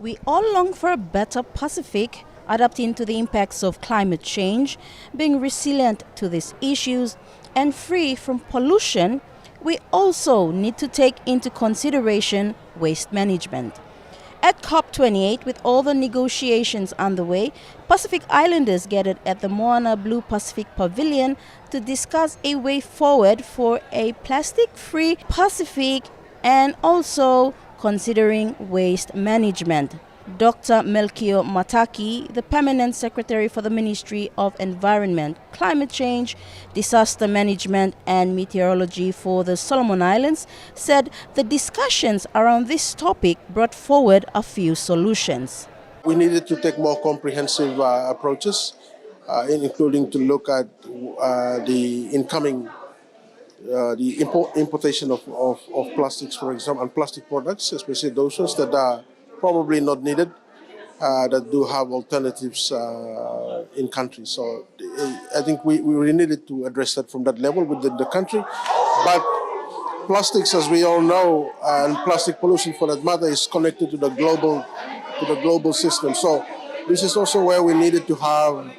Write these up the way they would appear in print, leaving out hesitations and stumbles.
We all long for a better Pacific, adapting to the impacts of climate change, being resilient to these issues, and free from pollution. We also need to take into consideration waste management. At COP28, with all the negotiations underway, Pacific Islanders gathered at the Moana Blue Pacific Pavilion to discuss a way forward for a plastic-free Pacific and also considering waste management. Dr. Melchior Mataki, the Permanent Secretary for the Ministry of Environment, Climate Change, Disaster Management and Meteorology for the Solomon Islands, said the discussions around this topic brought forward a few solutions. We needed to take more comprehensive approaches, including to look at the incoming importation of plastics, for example, and plastic products, especially those ones that are probably not needed, that do have alternatives in countries. So I think we really needed to address that from that level within the country. But plastics, as we all know, and plastic pollution for that matter, is connected to the global system. So this is also where we needed to have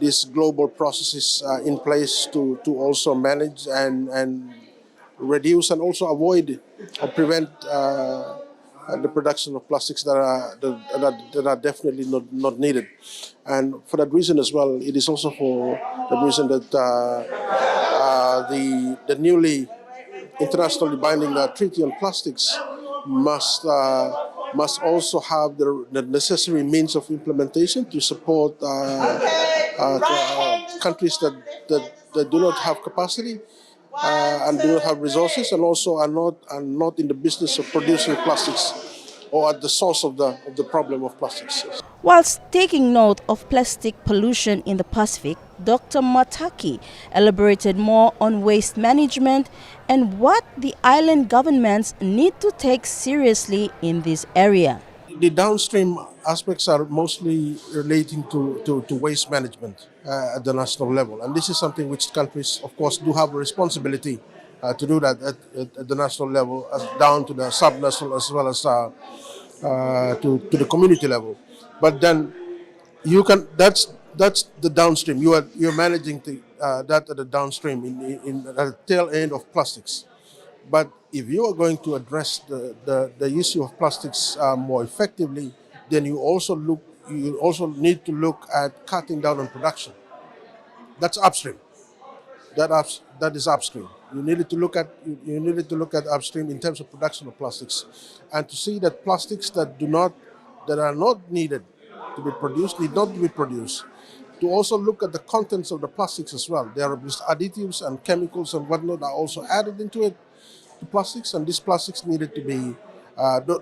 these global processes in place to also manage and reduce and also avoid or prevent the production of plastics that are definitely not needed. And for that reason as well, it is also for the reason that the newly internationally binding treaty on plastics must also have the necessary means of implementation to support countries that do not have capacity and do not have resources, and also are not in the business of producing plastics or at the source of the problem of plastics. Whilst taking note of plastic pollution in the Pacific, Dr. Mataki elaborated more on waste management and what the island governments need to take seriously in this area. The downstream aspects are mostly relating to waste management at the national level. And this is something which countries, of course, do have a responsibility to do that at the national level, down to the subnational as well as to the community level. But then that's the downstream. You're managing that at the downstream in at the tail end of plastics. But if you are going to address the issue of plastics more effectively, then you also need to look at cutting down on production. That's upstream. That is upstream. You needed to look at upstream in terms of production of plastics, and to see that plastics that are not needed to be produced need not be produced. To also look at the contents of the plastics as well. There are additives and chemicals and whatnot are also added into it. To plastics, and these plastics needed to be,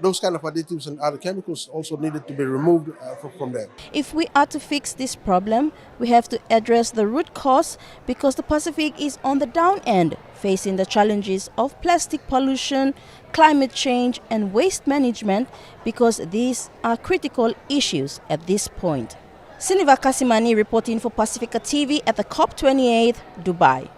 those kind of additives and other chemicals also needed to be removed from there. If we are to fix this problem, we have to address the root cause, because the Pacific is on the down end, facing the challenges of plastic pollution, climate change and waste management, because these are critical issues at this point. Siniva Kasimani reporting for Pacifica TV at the COP28, Dubai.